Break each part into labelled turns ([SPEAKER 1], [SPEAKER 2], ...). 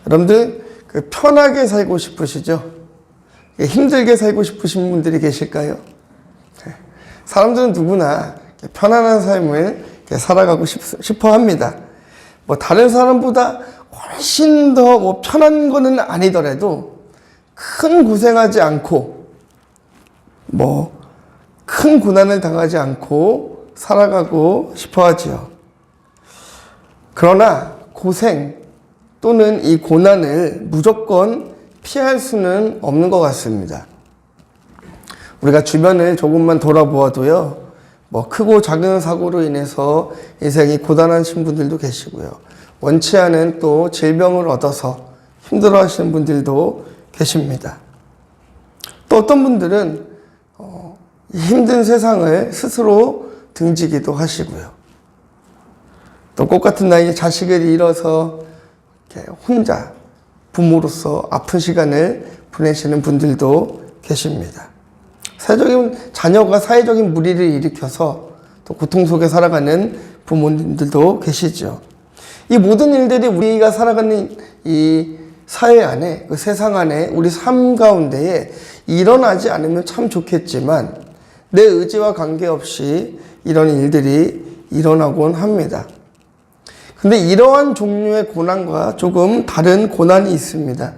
[SPEAKER 1] 여러분들 편하게 살고 싶으시죠? 힘들게 살고 싶으신 분들이 계실까요? 사람들은 누구나 편안한 삶을 살아가고 싶어 합니다. 뭐 다른 사람보다 훨씬 더 편한 거는 아니더라도 큰 고생하지 않고 큰 고난을 당하지 않고 살아가고 싶어 하지요. 그러나 고생 또는 이 고난을 무조건 피할 수는 없는 것 같습니다. 우리가 주변을 조금만 돌아보아도요, 크고 작은 사고로 인해서 인생이 고단하신 분들도 계시고요. 원치 않은 또 질병을 얻어서 힘들어 하시는 분들도 계십니다. 또 어떤 분들은 힘든 세상을 스스로 등지기도 하시고요. 또 꽃같은 나이에 자식을 잃어서 혼자 부모로서 아픈 시간을 보내시는 분들도 계십니다. 자녀가 사회적인 무리를 일으켜서 또 고통 속에 살아가는 부모님들도 계시죠. 이 모든 일들이 우리가 살아가는 이 사회 안에, 그 세상 안에, 우리 삶 가운데에 일어나지 않으면 참 좋겠지만 내 의지와 관계없이 이런 일들이 일어나곤 합니다. 근데 이러한 종류의 고난과 조금 다른 고난이 있습니다.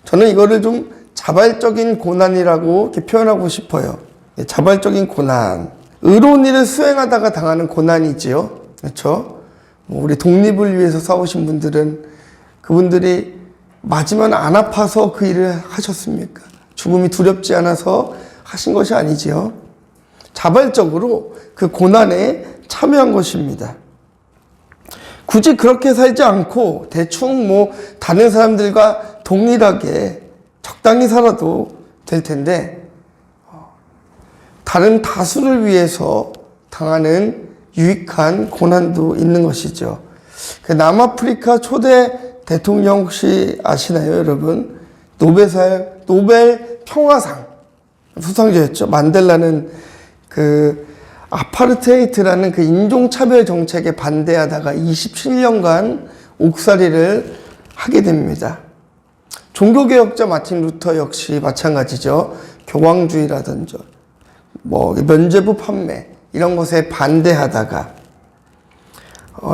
[SPEAKER 1] 저는 이거를 좀 자발적인 고난이라고 이렇게 표현하고 싶어요. 자발적인 고난. 의로운 일을 수행하다가 당하는 고난이지요. 그렇죠? 우리 독립을 위해서 싸우신 분들은 그분들이 맞으면 안 아파서 그 일을 하셨습니까? 죽음이 두렵지 않아서 하신 것이 아니지요. 자발적으로 그 고난에 참여한 것입니다. 굳이 그렇게 살지 않고 대충 다른 사람들과 동일하게 적당히 살아도 될 텐데 다른 다수를 위해서 당하는 유익한 고난도 있는 것이죠. 그 남아프리카 초대 대통령 혹시 아시나요, 여러분? 노벨 평화상 수상자였죠. 만델라는 아파르테이트라는 인종차별 정책에 반대하다가 27년간 옥살이를 하게 됩니다. 종교개혁자 마틴 루터 역시 마찬가지죠. 교황주의라든지 면죄부 판매 이런 것에 반대하다가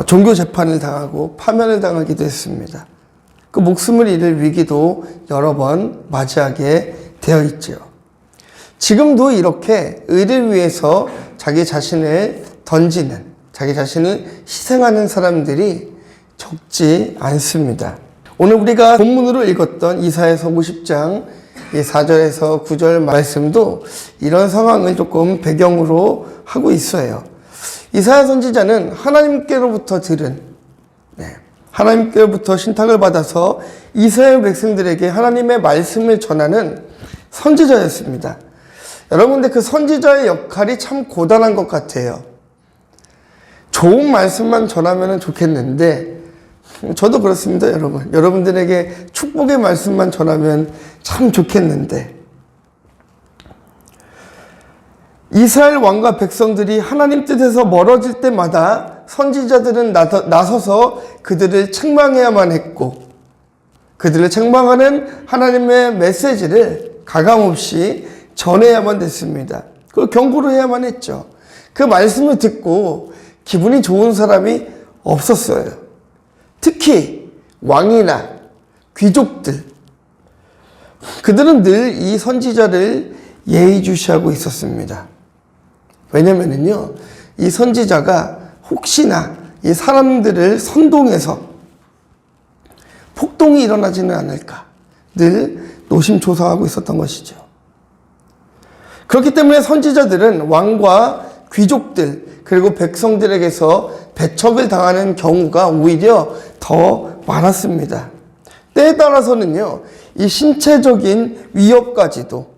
[SPEAKER 1] 종교 재판을 당하고 파면을 당하기도 했습니다. 그 목숨을 잃을 위기도 여러 번 맞이하게 되어 있죠. 지금도 이렇게 의를 위해서 자기 자신을 던지는, 자기 자신을 희생하는 사람들이 적지 않습니다. 오늘 우리가 본문으로 읽었던 이사야서 50장 4절에서 9절 말씀도 이런 상황을 조금 배경으로 하고 있어요. 이사야 선지자는 하나님께로부터 들은, 하나님께로부터 신탁을 받아서 이스라엘 백성들에게 하나님의 말씀을 전하는 선지자였습니다. 여러분, 근데 그 선지자의 역할이 참 고단한 것 같아요. 좋은 말씀만 전하면 좋겠는데, 저도 그렇습니다, 여러분. 여러분들에게 축복의 말씀만 전하면 참 좋겠는데, 이스라엘 왕과 백성들이 하나님 뜻에서 멀어질 때마다 선지자들은 나서서 그들을 책망해야만 했고, 그들을 책망하는 하나님의 메시지를 가감없이 전해야만 됐습니다. 그걸 경고를 해야만 했죠. 그 말씀을 듣고 기분이 좋은 사람이 없었어요. 특히 왕이나 귀족들, 그들은 늘 이 선지자를 예의주시하고 있었습니다. 왜냐면은요, 이 선지자가 혹시나 이 사람들을 선동해서 폭동이 일어나지는 않을까 늘 노심초사하고 있었던 것이죠. 그렇기 때문에 선지자들은 왕과 귀족들 그리고 백성들에게서 배척을 당하는 경우가 오히려 더 많았습니다. 때에 따라서는요, 이 신체적인 위협까지도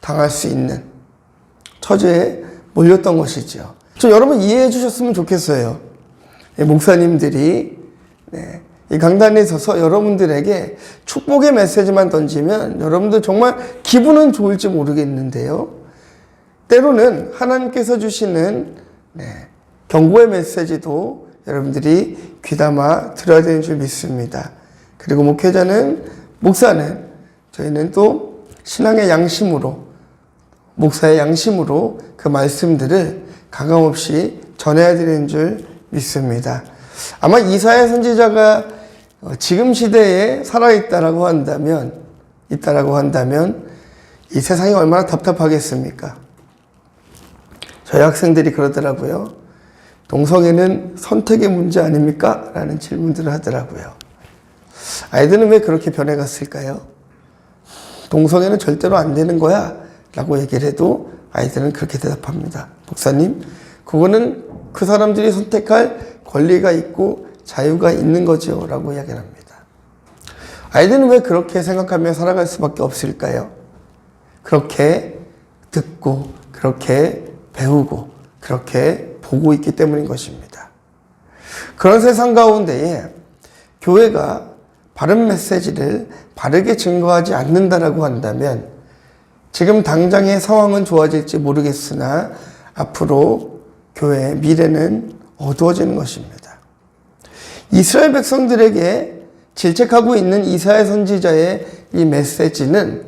[SPEAKER 1] 당할 수 있는 처지에 몰렸던 것이죠. 여러분 이해해 주셨으면 좋겠어요. 목사님들이 이 강단에 서서 여러분들에게 축복의 메시지만 던지면 여러분들 정말 기분은 좋을지 모르겠는데요. 때로는 하나님께서 주시는 경고의 메시지도 여러분들이 귀담아 들어야 되는 줄 믿습니다. 그리고 목회자는, 목사는 저희는 또 신앙의 양심으로, 목사의 양심으로 그 말씀들을 가감없이 전해야 되는 줄 믿습니다. 아마 이사야 선지자가 지금 시대에 살아있다라고 한다면 이 세상이 얼마나 답답하겠습니까? 저희 학생들이 그러더라고요. 동성애는 선택의 문제 아닙니까? 라는 질문들을 하더라고요. 아이들은 왜 그렇게 변해갔을까요? 동성애는 절대로 안 되는 거야 라고 얘기를 해도 아이들은 그렇게 대답합니다. 목사님, 그거는 그 사람들이 선택할 권리가 있고 자유가 있는 거죠 라고 이야기를 합니다. 아이들은 왜 그렇게 생각하며 살아갈 수밖에 없을까요? 그렇게 듣고 그렇게 배우고 그렇게 보고 있기 때문인 것입니다. 그런 세상 가운데에 교회가 바른 메시지를 바르게 증거하지 않는다라고 한다면 지금 당장의 상황은 좋아질지 모르겠으나 앞으로 교회의 미래는 어두워지는 것입니다. 이스라엘 백성들에게 질책하고 있는 이사야 선지자의 이 메시지는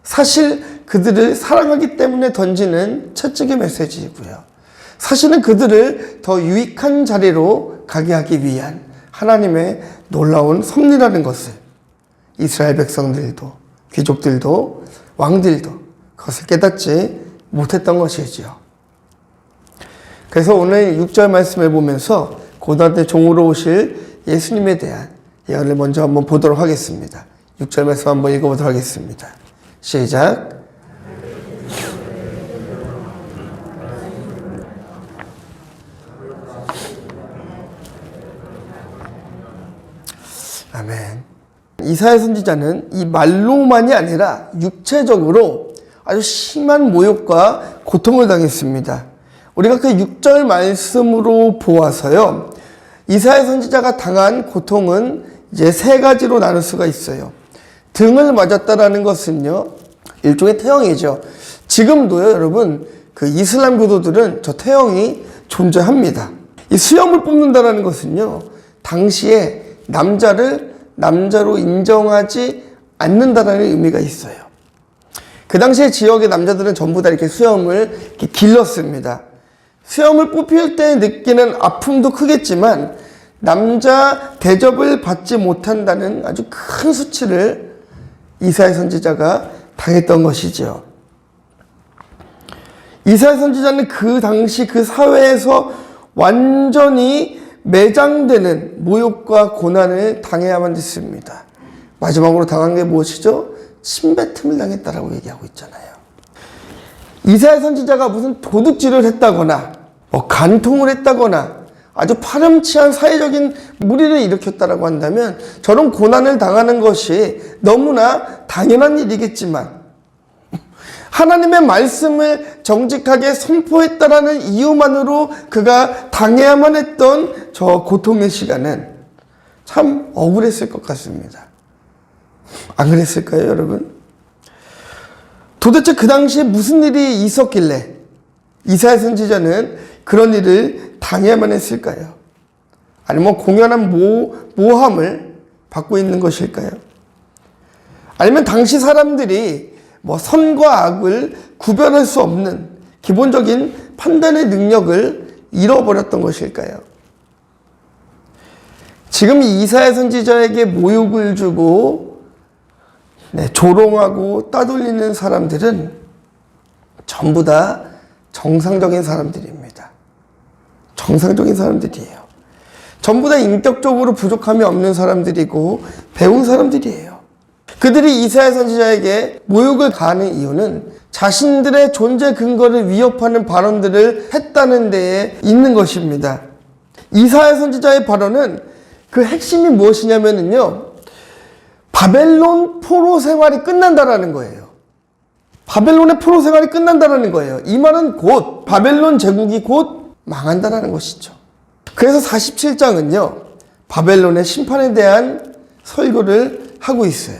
[SPEAKER 1] 사실 그들을 사랑하기 때문에 던지는 채찍의 메시지이고요. 사실은 그들을 더 유익한 자리로 가게 하기 위한 하나님의 놀라운 섭리라는 것을 이스라엘 백성들도, 귀족들도, 왕들도 그것을 깨닫지 못했던 것이지요. 그래서 오늘 6절 말씀을 보면서 고난의 종으로 오실 예수님에 대한 예언을 먼저 한번 보도록 하겠습니다. 6절 말씀 한번 읽어보도록 하겠습니다. 시작. 아멘. 이사야 선지자는 이 말로만이 아니라 육체적으로 아주 심한 모욕과 고통을 당했습니다. 우리가 그 6절 말씀으로 보아서요, 이사야 선지자가 당한 고통은 이제 세 가지로 나눌 수가 있어요. 등을 맞았다라는 것은요, 일종의 태형이죠. 지금도요, 여러분, 그 이슬람 교도들은 저 태형이 존재합니다. 이 수염을 뽑는다라는 것은요, 당시에 남자를 남자로 인정하지 않는다라는 의미가 있어요. 그 당시에 지역의 남자들은 전부 다 이렇게 수염을 이렇게 길렀습니다. 수염을 뽑힐 때 느끼는 아픔도 크겠지만 남자 대접을 받지 못한다는 아주 큰 수치를 이사야 선지자가 당했던 것이죠. 이사야 선지자는 그 당시 그 사회에서 완전히 매장되는 모욕과 고난을 당해야만 됐습니다. 마지막으로 당한 게 무엇이죠? 침뱉음을 당했다라고 얘기하고 있잖아요. 이사야 선지자가 무슨 도둑질을 했다거나 간통을 했다거나 아주 파렴치한 사회적인 무리를 일으켰다라고 한다면 저런 고난을 당하는 것이 너무나 당연한 일이겠지만 하나님의 말씀을 정직하게 선포했다라는 이유만으로 그가 당해야만 했던 저 고통의 시간은 참 억울했을 것 같습니다. 안 그랬을까요, 여러분? 도대체 그 당시에 무슨 일이 있었길래 이사야 선지자는 그런 일을 당해야만 했을까요? 아니면 공연한 모함을 받고 있는 것일까요? 아니면 당시 사람들이 선과 악을 구별할 수 없는 기본적인 판단의 능력을 잃어버렸던 것일까요? 지금 이사야 선지자에게 모욕을 주고 조롱하고 따돌리는 사람들은 전부 다 정상적인 사람들입니다. 정상적인 사람들이에요. 전부 다 인격적으로 부족함이 없는 사람들이고 배운 사람들이에요. 그들이 이사야 선지자에게 모욕을 가하는 이유는 자신들의 존재 근거를 위협하는 발언들을 했다는 데에 있는 것입니다. 이사야 선지자의 발언은 그 핵심이 무엇이냐면요, 바벨론 포로 생활이 끝난다라는 거예요. 바벨론의 포로 생활이 끝난다라는 거예요. 이 말은 곧 바벨론 제국이 곧 망한다라는 것이죠. 그래서 47장은요, 바벨론의 심판에 대한 설교를 하고 있어요.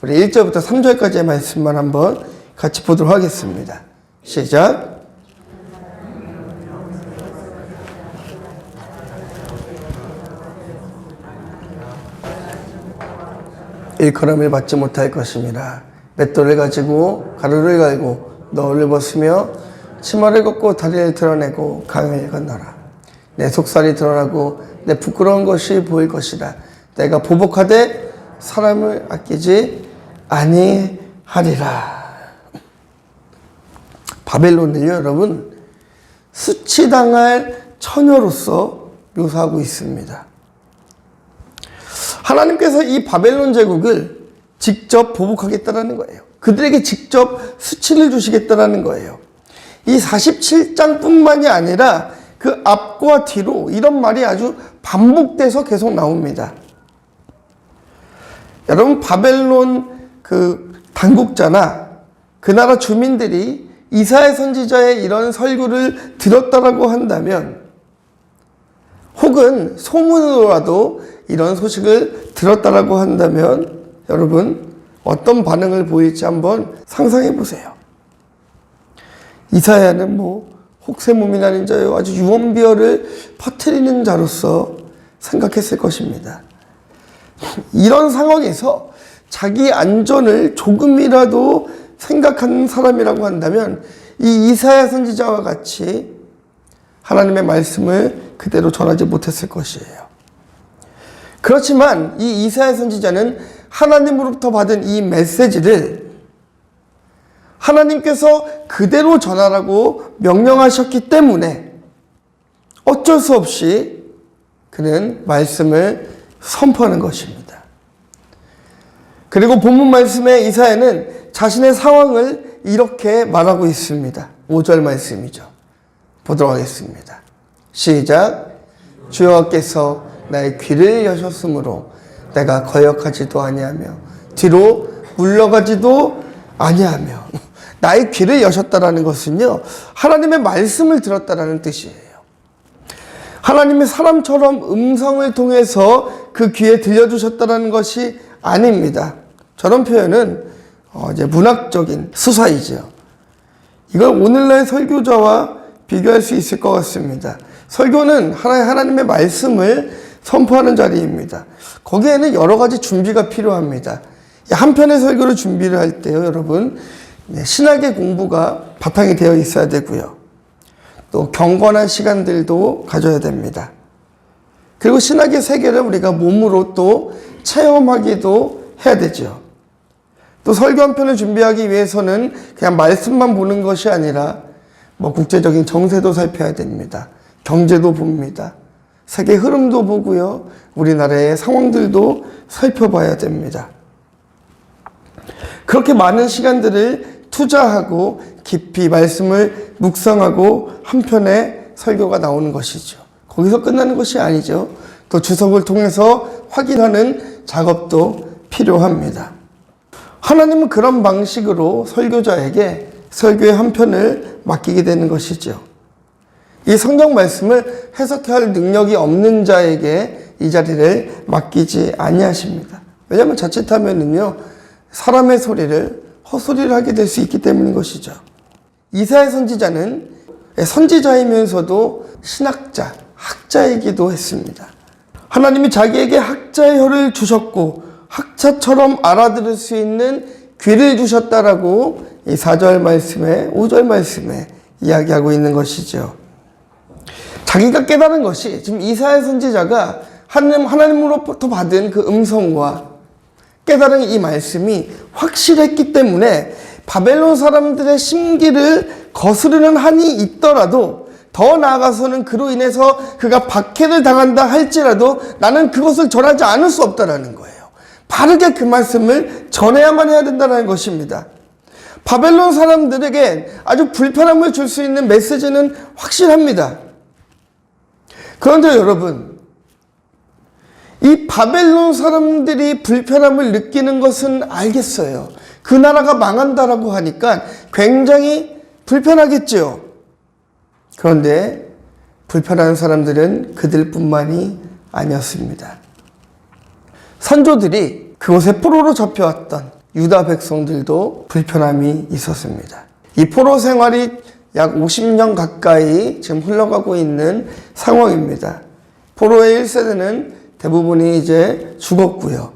[SPEAKER 1] 우리 1절부터 3절까지의 말씀만 한번 같이 보도록 하겠습니다. 시작. 일컬음을 받지 못할 것임이라. 맷돌을 가지고 가루를 갈고 너울을 벗으며 치마를 걷고 다리를 드러내고 강을 건너라. 내 속살이 드러나고 내 부끄러운 것이 보일 것이라. 내가 보복하되 사람을 아끼지 아니하리라. 바벨론을요, 여러분, 수치당할 처녀로서 묘사하고 있습니다. 하나님께서 이 바벨론 제국을 직접 보복하겠다라는 거예요. 그들에게 직접 수치를 주시겠다라는 거예요. 이 47장뿐만이 아니라 그 앞과 뒤로 이런 말이 아주 반복돼서 계속 나옵니다. 여러분, 바벨론 그 당국자나 그 나라 주민들이 이사야 선지자의 이런 설교를 들었다라고 한다면, 혹은 소문으로라도 이런 소식을 들었다라고 한다면, 여러분 어떤 반응을 보일지 한번 상상해 보세요. 이사야는 혹세무민하는 자요, 아주 유언비어를 퍼뜨리는 자로서 생각했을 것입니다. 이런 상황에서 자기 안전을 조금이라도 생각하는 사람이라고 한다면 이 이사야 선지자와 같이 하나님의 말씀을 그대로 전하지 못했을 것이에요. 그렇지만 이 이사야 선지자는 하나님으로부터 받은 이 메시지를 하나님께서 그대로 전하라고 명령하셨기 때문에 어쩔 수 없이 그는 말씀을 선포하는 것입니다. 그리고 본문 말씀에 이사야는 자신의 상황을 이렇게 말하고 있습니다. 5절 말씀이죠. 보도록 하겠습니다. 시작. 주여께서 나의 귀를 여셨으므로 내가 거역하지도 아니하며 뒤로 물러가지도 아니하며. 나의 귀를 여셨다라는 것은요, 하나님의 말씀을 들었다라는 뜻이에요. 하나님의 사람처럼 음성을 통해서 그 귀에 들려주셨다라는 것이 아닙니다. 저런 표현은 이제 문학적인 수사이죠. 이걸 오늘날 설교자와 비교할 수 있을 것 같습니다. 설교는 하나님의 말씀을 선포하는 자리입니다. 거기에는 여러 가지 준비가 필요합니다. 한 편의 설교를 준비를 할 때요, 여러분, 신학의 공부가 바탕이 되어 있어야 되고요. 또 경건한 시간들도 가져야 됩니다. 그리고 신학의 세계를 우리가 몸으로 또 체험하기도 해야 되죠. 또 설교 한 편을 준비하기 위해서는 그냥 말씀만 보는 것이 아니라 국제적인 정세도 살펴야 됩니다. 경제도 봅니다. 세계 흐름도 보고요. 우리나라의 상황들도 살펴봐야 됩니다. 그렇게 많은 시간들을 투자하고 깊이 말씀을 묵상하고 한 편의 설교가 나오는 것이죠. 거기서 끝나는 것이 아니죠. 또 주석을 통해서 확인하는 작업도 필요합니다. 하나님은 그런 방식으로 설교자에게 설교의 한 편을 맡기게 되는 것이죠. 이 성경 말씀을 해석할 능력이 없는 자에게 이 자리를 맡기지 아니하십니다. 왜냐하면 자칫하면은요, 사람의 소리를 헛소리를 하게 될 수 있기 때문인 것이죠. 이사야 선지자는 선지자이면서도 신학자, 학자이기도 했습니다. 하나님이 자기에게 학자의 혀를 주셨고 학자처럼 알아들을 수 있는 귀를 주셨다라고 이 4절 말씀에 5절 말씀에 이야기하고 있는 것이죠. 자기가 깨달은 것이 지금 이사야 선지자가 하나님으로부터 받은 그 음성과 깨달은 이 말씀이 확실했기 때문에 바벨론 사람들의 심기를 거스르는 한이 있더라도, 더 나아가서는 그로 인해서 그가 박해를 당한다 할지라도 나는 그것을 전하지 않을 수 없다라는 거예요. 바르게 그 말씀을 전해야만 해야 된다는 것입니다. 바벨론 사람들에게 아주 불편함을 줄 수 있는 메시지는 확실합니다. 그런데 여러분, 이 바벨론 사람들이 불편함을 느끼는 것은 알겠어요. 그 나라가 망한다라고 하니까 굉장히 불편하겠죠. 그런데 불편한 사람들은 그들뿐만이 아니었습니다. 선조들이 그곳에 포로로 잡혀왔던 유다 백성들도 불편함이 있었습니다. 이 포로 생활이 약 50년 가까이 지금 흘러가고 있는 상황입니다. 포로의 1세대는 대부분이 이제 죽었고요.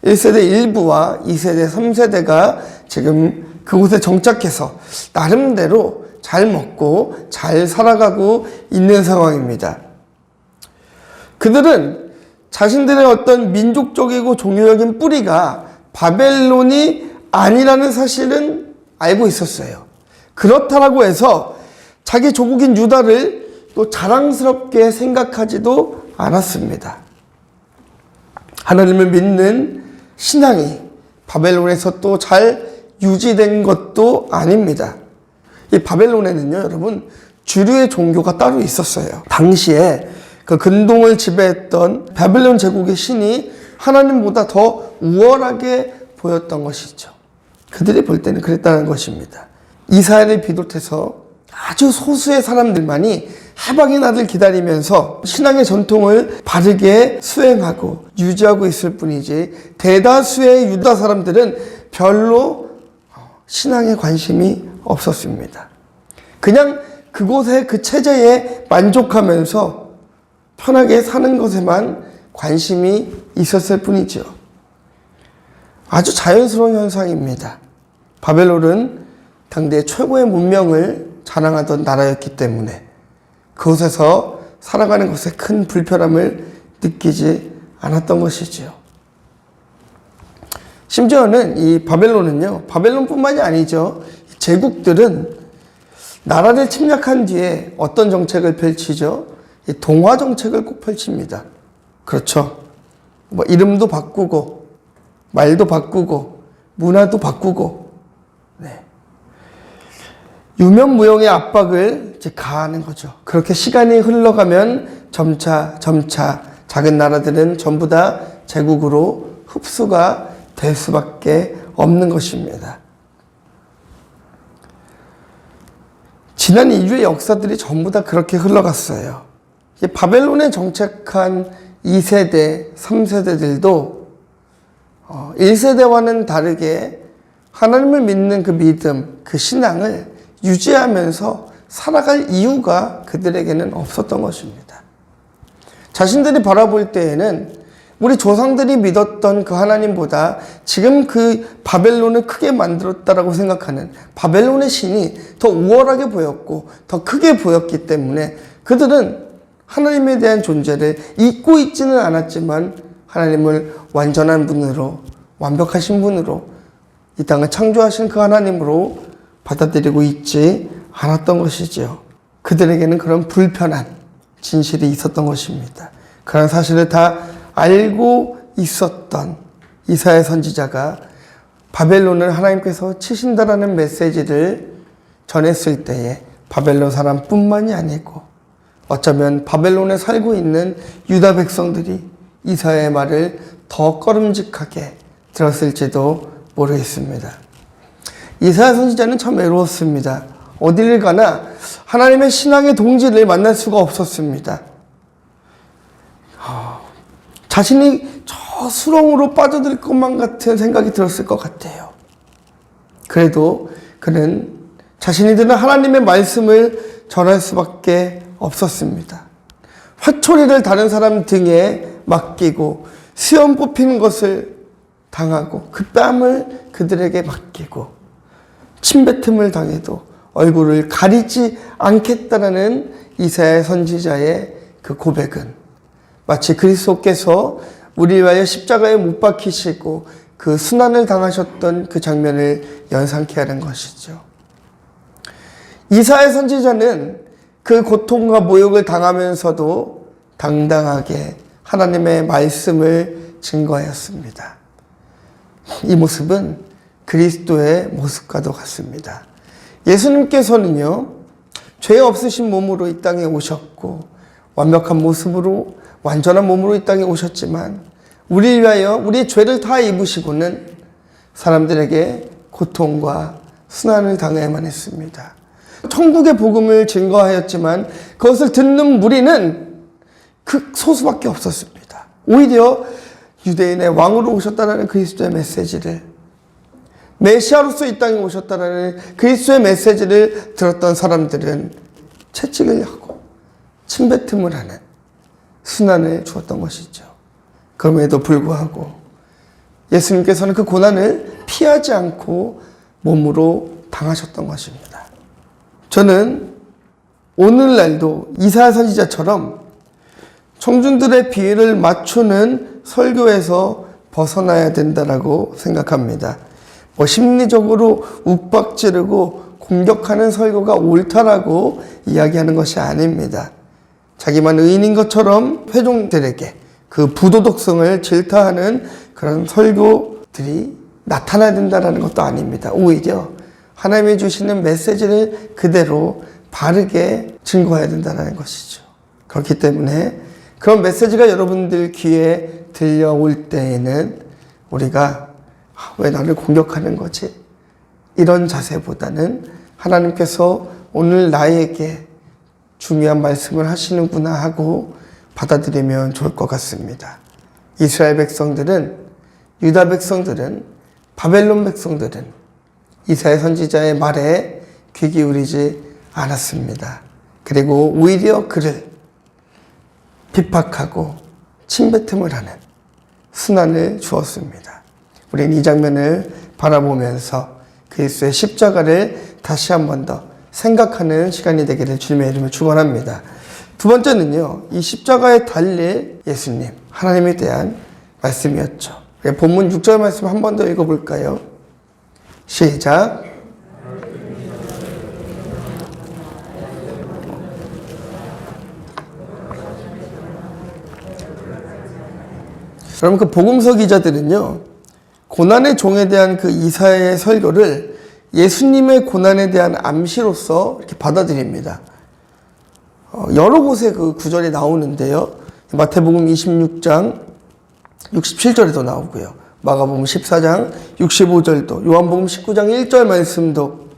[SPEAKER 1] 1세대 일부와 2세대, 3세대가 지금 그곳에 정착해서 나름대로 잘 먹고 잘 살아가고 있는 상황입니다. 그들은 자신들의 어떤 민족적이고 종교적인 뿌리가 바벨론이 아니라는 사실은 알고 있었어요. 그렇다라고 해서 자기 조국인 유다를 또 자랑스럽게 생각하지도 않았습니다. 하나님을 믿는 신앙이 바벨론에서 또 잘 유지된 것도 아닙니다. 이 바벨론에는요, 여러분, 주류의 종교가 따로 있었어요. 당시에 그 근동을 지배했던 바벨론 제국의 신이 하나님보다 더 우월하게 보였던 것이죠. 그들이 볼 때는 그랬다는 것입니다. 이스라엘을 비롯해서 아주 소수의 사람들만이 해방의 날을 기다리면서 신앙의 전통을 바르게 수행하고 유지하고 있을 뿐이지 대다수의 유다 사람들은 별로 신앙에 관심이 없었습니다. 그냥 그곳의 그 체제에 만족하면서 편하게 사는 것에만 관심이 있었을 뿐이죠. 아주 자연스러운 현상입니다. 바벨론은 당대 최고의 문명을 자랑하던 나라였기 때문에 그곳에서 살아가는 것에 큰 불편함을 느끼지 않았던 것이지요. 심지어는 이 바벨론은요, 바벨론뿐만이 아니죠. 제국들은 나라를 침략한 뒤에 어떤 정책을 펼치죠? 이 동화 정책을 꼭 펼칩니다. 그렇죠. 뭐 이름도 바꾸고 말도 바꾸고 문화도 바꾸고, 네. 유명무용의 압박을 이제 가하는 거죠. 그렇게 시간이 흘러가면 점차 작은 나라들은 전부 다 제국으로 흡수가 될 수밖에 없는 것입니다. 지난 인류의 역사들이 전부 다 그렇게 흘러갔어요. 바벨론에 정착한 2세대, 3세대들도 1세대와는 다르게 하나님을 믿는 그 믿음, 그 신앙을 유지하면서 살아갈 이유가 그들에게는 없었던 것입니다. 자신들이 바라볼 때에는 우리 조상들이 믿었던 그 하나님보다 지금 그 바벨론을 크게 만들었다라고 생각하는 바벨론의 신이 더 우월하게 보였고 더 크게 보였기 때문에 그들은 하나님에 대한 존재를 잊고 있지는 않았지만 하나님을 완전한 분으로, 완벽하신 분으로, 이 땅을 창조하신 그 하나님으로 받아들이고 있지 않았던 것이지요. 그들에게는 그런 불편한 진실이 있었던 것입니다. 그런 사실을 다 알고 있었던 이사야 선지자가 바벨론을 하나님께서 치신다라는 메시지를 전했을 때에 바벨론 사람뿐만이 아니고 어쩌면 바벨론에 살고 있는 유다 백성들이 이사야의 말을 더 꺼름직하게 들었을지도 모르겠습니다. 이사야 선지자는 참 외로웠습니다. 어디를 가나 하나님의 신앙의 동지를 만날 수가 없었습니다. 자신이 저 수렁으로 빠져들 것만 같은 생각이 들었을 것 같아요. 그래도 그는 자신이 듣는 하나님의 말씀을 전할 수밖에 없었습니다. 화초리를 다른 사람 등에 맡기고 수염 뽑히는 것을 당하고 그 뺨을 그들에게 맡기고 침뱉음을 당해도 얼굴을 가리지 않겠다라는 이사야 선지자의 그 고백은 마치 그리스도께서 우리를 위하여 십자가에 못 박히시고 그 순환을 당하셨던 그 장면을 연상케 하는 것이죠. 이사야 선지자는 그 고통과 모욕을 당하면서도 당당하게 하나님의 말씀을 증거하였습니다. 이 모습은 그리스도의 모습과도 같습니다. 예수님께서는요, 죄 없으신 몸으로 이 땅에 오셨고 완벽한 모습으로 완전한 몸으로 이 땅에 오셨지만 우리를 위하여 우리의 죄를 다 입으시고는 사람들에게 고통과 순환을 당해야만 했습니다. 천국의 복음을 증거하였지만 그것을 듣는 무리는 극소수밖에 없었습니다. 오히려 유대인의 왕으로 오셨다는 그리스도의 메시지를, 메시아로서 이 땅에 오셨다는 그리스도의 메시지를 들었던 사람들은 채찍을 하고 침뱉음을 하는 순환을 주었던 것이죠. 그럼에도 불구하고 예수님께서는 그 고난을 피하지 않고 몸으로 당하셨던 것입니다. 저는 오늘날도 이사야 선지자처럼 청중들의 비위를 맞추는 설교에서 벗어나야 된다라고 생각합니다. 심리적으로 욱박지르고 공격하는 설교가 옳다라고 이야기하는 것이 아닙니다. 자기만 의인인 것처럼 회중들에게 그 부도덕성을 질타하는 그런 설교들이 나타나야 된다는 것도 아닙니다. 오히려 하나님이 주시는 메시지를 그대로 바르게 증거해야 된다는 것이죠. 그렇기 때문에 그런 메시지가 여러분들 귀에 들려올 때에는 우리가 왜 나를 공격하는 거지? 이런 자세보다는 하나님께서 오늘 나에게 중요한 말씀을 하시는구나 하고 받아들이면 좋을 것 같습니다. 이스라엘 백성들은, 유다 백성들은, 바벨론 백성들은 이사야 선지자의 말에 귀 기울이지 않았습니다. 그리고 오히려 그를 비박하고 침뱉음을 하는 순환을 주었습니다. 우리는 이 장면을 바라보면서 그리스도의 십자가를 다시 한 번 더 생각하는 시간이 되기를 주님의 이름으로 축원합니다. 두 번째는요, 이 십자가에 달릴 예수님, 하나님에 대한 말씀이었죠. 본문 6절 말씀 한 번 더 읽어볼까요? 시작. 여러분, 그 복음서 기자들은요, 고난의 종에 대한 그 이사야의 설교를 예수님의 고난에 대한 암시로서 이렇게 받아들입니다. 여러 곳에 그 구절이 나오는데요. 마태복음 26장 67절에도 나오고요. 마가복음 14장 65절도, 요한복음 19장 1절 말씀도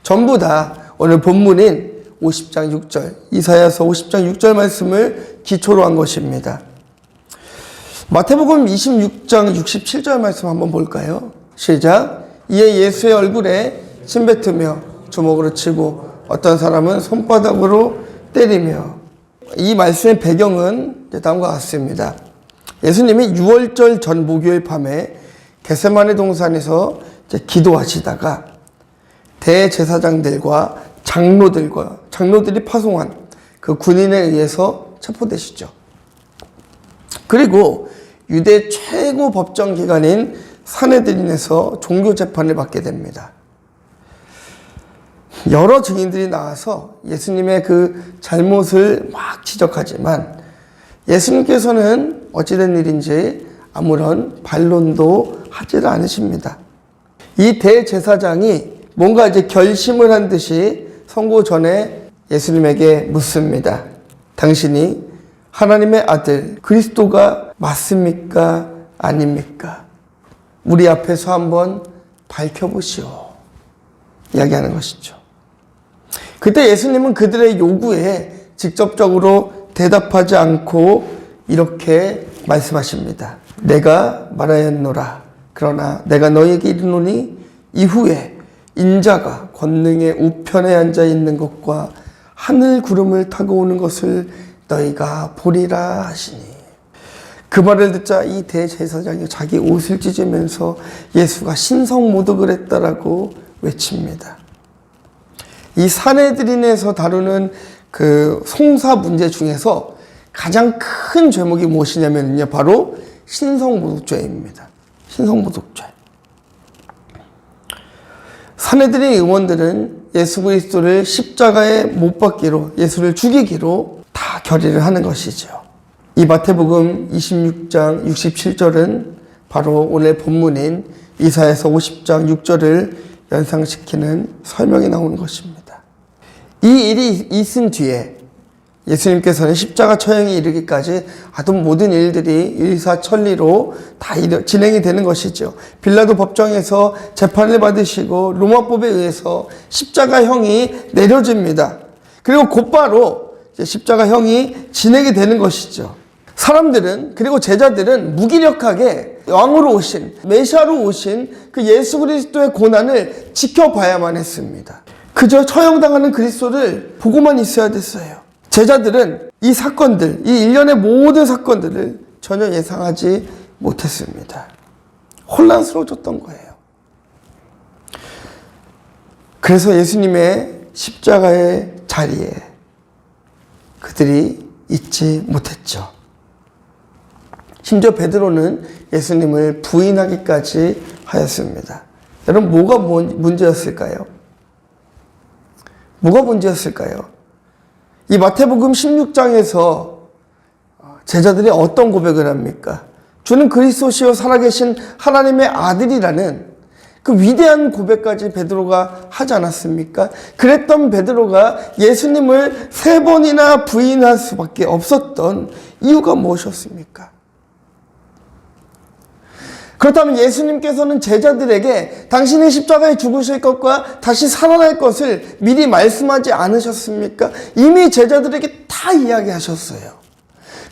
[SPEAKER 1] 전부 다 오늘 본문인 50장 6절, 이사야서 50장 6절 말씀을 기초로 한 것입니다. 마태복음 26장 67절 말씀 한번 볼까요? 시작. 이에 예수의 얼굴에 침뱉으며 주먹으로 치고 어떤 사람은 손바닥으로 때리며. 이 말씀의 배경은 다음과 같습니다. 예수님이 6월절 전 목요일 밤에 겟세마네 동산에서 기도하시다가 대제사장들과 장로들이 파송한 그 군인에 의해서 체포되시죠. 그리고 유대 최고 법정 기관인 산헤드린에서 종교 재판을 받게 됩니다. 여러 증인들이 나와서 예수님의 그 잘못을 막 지적하지만 예수님께서는 어찌된 일인지 아무런 반론도 하지를 않으십니다. 이 대제사장이 뭔가 이제 결심을 한 듯이 선고 전에 예수님에게 묻습니다. 당신이 하나님의 아들 그리스도가 맞습니까? 아닙니까? 우리 앞에서 한번 밝혀보시오. 이야기하는 것이죠. 그때 예수님은 그들의 요구에 직접적으로 대답하지 않고 이렇게 말씀하십니다. 내가 말하였노라. 그러나 내가 너에게 이르노니 이후에 인자가 권능의 우편에 앉아 있는 것과 하늘 구름을 타고 오는 것을 너희가 보리라 하시니. 그 말을 듣자 이 대제사장이 자기 옷을 찢으면서 예수가 신성모독을 했다라고 외칩니다. 이 산헤드린에서 다루는 그 송사 문제 중에서 가장 큰 죄목이 무엇이냐면요, 바로 신성모독죄입니다. 신성모독죄. 산헤드린 의원들은 예수 그리스도를 십자가에 못 박기로, 예수를 죽이기로 다 결의를 하는 것이죠. 이 마태복음 26장 67절은 바로 오늘 본문인 이사야서 50장 6절을 연상시키는 설명이 나오는 것입니다. 이 일이 있은 뒤에 예수님께서는 십자가 처형에 이르기까지 하던 모든 일들이 일사천리로 다 진행이 되는 것이죠. 빌라도 법정에서 재판을 받으시고 로마법에 의해서 십자가형이 내려집니다. 그리고 곧바로 십자가형이 진행이 되는 것이죠. 사람들은, 그리고 제자들은 무기력하게 왕으로 오신, 메시아로 오신 그 예수 그리스도의 고난을 지켜봐야만 했습니다. 그저 처형당하는 그리스도를 보고만 있어야 됐어요. 제자들은 이 사건들, 이 일련의 모든 사건들을 전혀 예상하지 못했습니다. 혼란스러워졌던 거예요. 그래서 예수님의 십자가의 자리에 그들이 있지 못했죠. 심지어 베드로는 예수님을 부인하기까지 하였습니다. 여러분, 뭐가 문제였을까요? 뭐가 문제였을까요? 이 마태복음 16장에서 제자들이 어떤 고백을 합니까? 주는 그리스도시요 살아계신 하나님의 아들이라는 그 위대한 고백까지 베드로가 하지 않았습니까? 그랬던 베드로가 예수님을 3번이나 부인할 수밖에 없었던 이유가 무엇이었습니까? 그렇다면 예수님께서는 제자들에게 당신이 십자가에 죽으실 것과 다시 살아날 것을 미리 말씀하지 않으셨습니까? 이미 제자들에게 다 이야기하셨어요.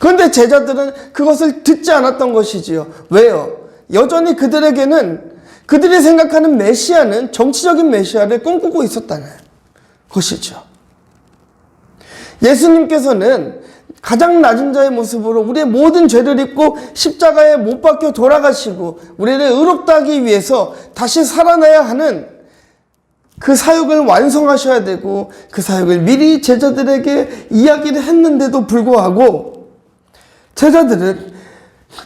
[SPEAKER 1] 그런데 제자들은 그것을 듣지 않았던 것이지요. 왜요? 여전히 그들에게는 그들이 생각하는 메시아는 정치적인 메시아를 꿈꾸고 있었다는 것이죠. 예수님께서는 가장 낮은 자의 모습으로 우리의 모든 죄를 입고 십자가에 못 박혀 돌아가시고 우리를 의롭다 하기 위해서 다시 살아나야 하는 그 사역을 완성하셔야 되고 그 사역을 미리 제자들에게 이야기를 했는데도 불구하고 제자들은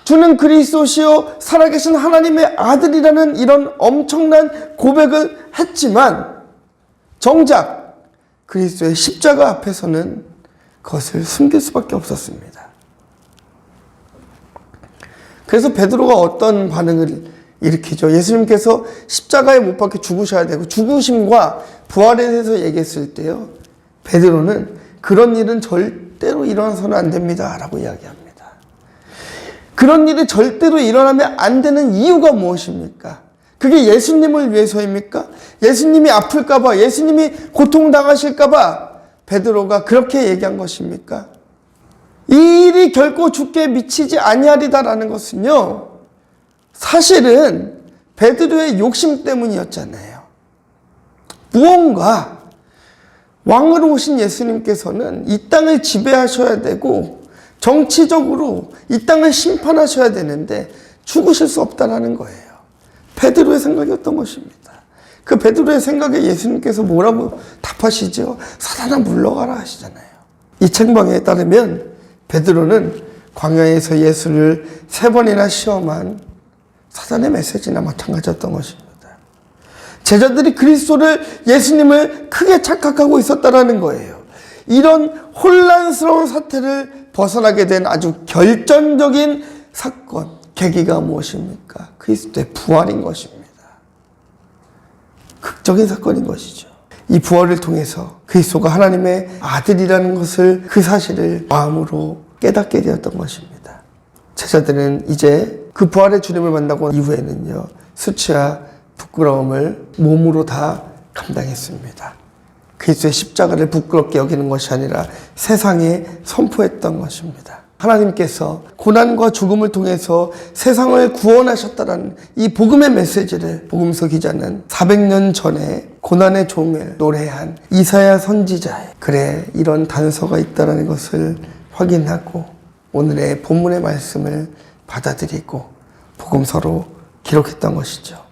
[SPEAKER 1] 주는 그리스도시요 살아계신 하나님의 아들이라는 이런 엄청난 고백을 했지만 정작 그리스도의 십자가 앞에서는 그것을 숨길 수밖에 없었습니다. 그래서 베드로가 어떤 반응을 일으키죠? 예수님께서 십자가에 못 박혀 죽으셔야 되고 죽으심과 부활에 대해서 얘기했을 때요, 베드로는 그런 일은 절대로 일어나서는 안 됩니다 라고 이야기합니다. 그런 일이 절대로 일어나면 안 되는 이유가 무엇입니까? 그게 예수님을 위해서입니까? 예수님이 아플까봐, 예수님이 고통당하실까봐 베드로가 그렇게 얘기한 것입니까? 이 일이 결코 주께 미치지 아니하리다라는 것은요, 사실은 베드로의 욕심 때문이었잖아요. 무언가 왕으로 오신 예수님께서는 이 땅을 지배하셔야 되고 정치적으로 이 땅을 심판하셔야 되는데 죽으실 수 없다라는 거예요. 베드로의 생각이었던 것입니다. 그 베드로의 생각에 예수님께서 뭐라고 답하시죠? 사단아 물러가라 하시잖아요. 이 책방에 따르면 베드로는 광야에서 예수를 3번이나 시험한 사단의 메시지나 마찬가지였던 것입니다. 제자들이 그리스도를, 예수님을 크게 착각하고 있었다라는 거예요. 이런 혼란스러운 사태를 벗어나게 된 아주 결정적인 사건, 계기가 무엇입니까? 그리스도의 부활인 것입니다. 극적인 사건인 것이죠. 이 부활을 통해서 그리스도가 하나님의 아들이라는 것을, 그 사실을 마음으로 깨닫게 되었던 것입니다. 제자들은 이제 그 부활의 주님을 만나고 이후에는요, 수치와 부끄러움을 몸으로 다 감당했습니다. 그리스도의 십자가를 부끄럽게 여기는 것이 아니라 세상에 선포했던 것입니다. 하나님께서 고난과 죽음을 통해서 세상을 구원하셨다는 이 복음의 메시지를 복음서 기자는 400년 전에 고난의 종을 노래한 이사야 선지자의 글에 이런 단서가 있다는 것을 확인하고 오늘의 본문의 말씀을 받아들이고 복음서로 기록했던 것이죠.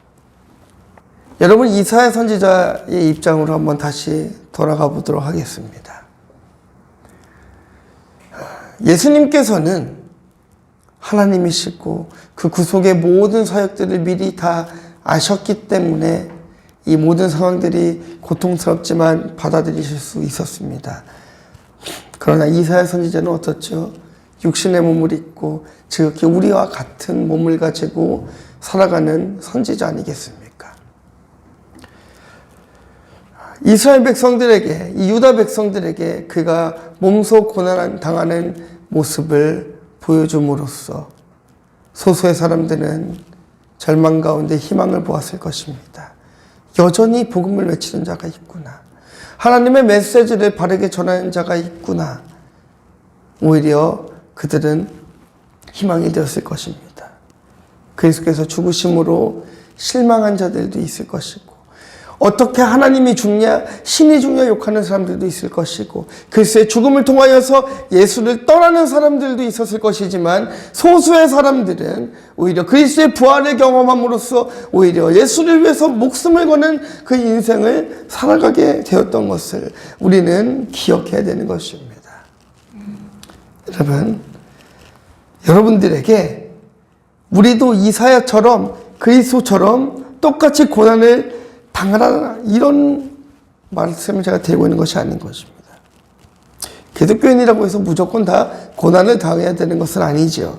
[SPEAKER 1] 여러분, 이사야 선지자의 입장으로 한번 다시 돌아가 보도록 하겠습니다. 예수님께서는 하나님이시고 그 구속의 모든 사역들을 미리 다 아셨기 때문에 이 모든 상황들이 고통스럽지만 받아들이실 수 있었습니다. 그러나 이사야 선지자는 어떻죠? 육신의 몸을 입고 지극히 우리와 같은 몸을 가지고 살아가는 선지자 아니겠습니까? 이스라엘 백성들에게, 이 유다 백성들에게 그가 몸소 고난 당하는 모습을 보여줌으로써 소수의 사람들은 절망 가운데 희망을 보았을 것입니다. 여전히 복음을 외치는 자가 있구나. 하나님의 메시지를 바르게 전하는 자가 있구나. 오히려 그들은 희망이 되었을 것입니다. 그리스도께서 죽으심으로 실망한 자들도 있을 것이고 어떻게 하나님이 죽냐, 신이 죽냐 욕하는 사람들도 있을 것이고, 글쎄 죽음을 통하여서 예수를 떠나는 사람들도 있었을 것이지만, 소수의 사람들은 오히려 그리스도의 부활을 경험함으로써 오히려 예수를 위해서 목숨을 거는 그 인생을 살아가게 되었던 것을 우리는 기억해야 되는 것입니다. 여러분들에게 우리도 이사야처럼 그리스도처럼 똑같이 고난을 당하라, 이런 말씀을 제가 드리고 있는 것이 아닌 것입니다. 기독교인이라고 해서 무조건 다 고난을 당해야 되는 것은 아니죠.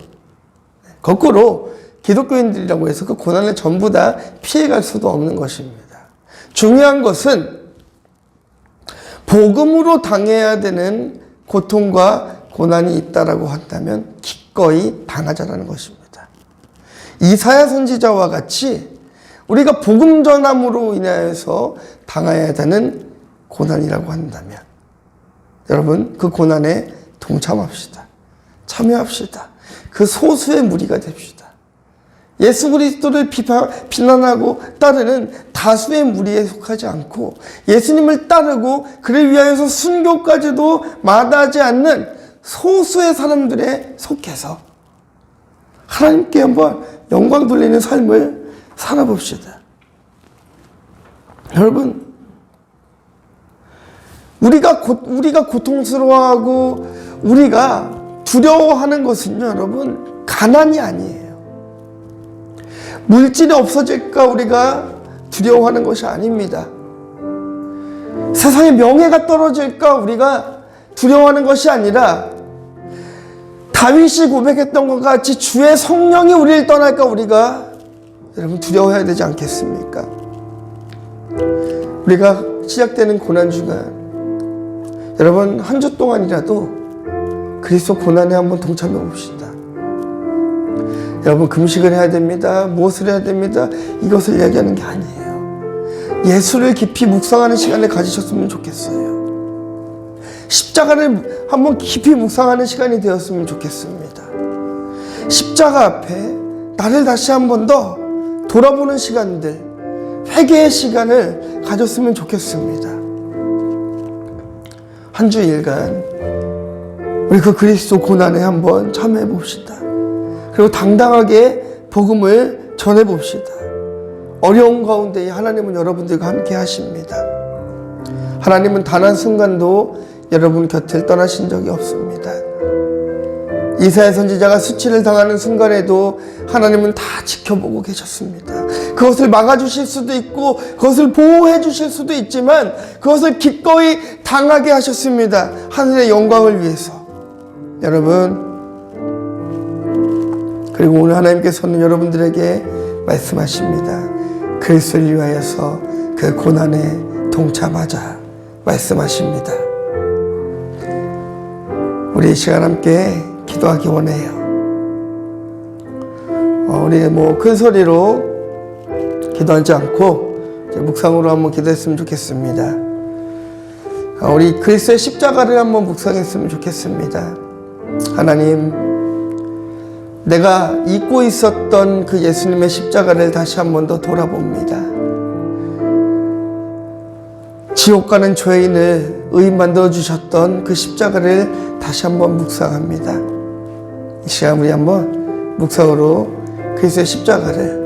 [SPEAKER 1] 거꾸로 기독교인들이라고 해서 그 고난을 전부 다 피해갈 수도 없는 것입니다. 중요한 것은 복음으로 당해야 되는 고통과 고난이 있다라고 한다면 기꺼이 당하자라는 것입니다. 이사야 선지자와 같이 우리가 복음 전함으로 인하여서 당해야 되는 고난이라고 한다면 여러분 그 고난에 동참합시다. 참여합시다. 그 소수의 무리가 됩시다. 예수 그리스도를 비난하고 따르는 다수의 무리에 속하지 않고 예수님을 따르고 그를 위하여서 순교까지도 마다하지 않는 소수의 사람들에 속해서 하나님께 한번 영광 돌리는 삶을 살아봅시다. 여러분, 우리가 고통스러워하고 우리가 두려워하는 것은요, 여러분, 가난이 아니에요. 물질이 없어질까 우리가 두려워하는 것이 아닙니다. 세상의 명예가 떨어질까 우리가 두려워하는 것이 아니라 다윗이 고백했던 것 같이 주의 성령이 우리를 떠날까 우리가 여러분 두려워해야 되지 않겠습니까? 우리가 시작되는 고난주간 여러분 한 주 동안이라도 그리스도 고난에 한번 동참해 봅시다. 여러분 금식을 해야 됩니다. 무엇을 해야 됩니다. 이것을 이야기하는 게 아니에요. 예수를 깊이 묵상하는 시간을 가지셨으면 좋겠어요. 십자가를 한번 깊이 묵상하는 시간이 되었으면 좋겠습니다. 십자가 앞에 나를 다시 한 번 더 돌아보는 시간들, 회개의 시간을 가졌으면 좋겠습니다. 한 주일간 우리 그 그리스도 고난에 한번 참여해 봅시다. 그리고 당당하게 복음을 전해 봅시다. 어려운 가운데 하나님은 여러분들과 함께 하십니다. 하나님은 단 한순간도 여러분 곁을 떠나신 적이 없습니다. 이사야 선지자가 수치를 당하는 순간에도 하나님은 다 지켜보고 계셨습니다. 그것을 막아주실 수도 있고 그것을 보호해 주실 수도 있지만 그것을 기꺼이 당하게 하셨습니다. 하늘의 영광을 위해서. 여러분, 그리고 오늘 하나님께서는 여러분들에게 말씀하십니다. 그리스도를 위하여서 그 고난에 동참하자 말씀하십니다. 우리 이 시간 함께 기도하기 원해요. 우리 큰 소리로 기도하지 않고 묵상으로 한번 기도했으면 좋겠습니다. 우리 그리스도의 십자가를 한번 묵상했으면 좋겠습니다. 하나님, 내가 잊고 있었던 그 예수님의 십자가를 다시 한번 더 돌아봅니다. 지옥 가는 죄인을 의인 만들어 주셨던 그 십자가를 다시 한번 묵상합니다. 이 시간 우리 한번 묵상으로 그리스도의 십자가를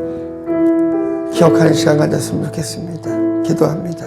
[SPEAKER 1] 기억하는 시간 가졌으면 좋겠습니다. 기도합니다.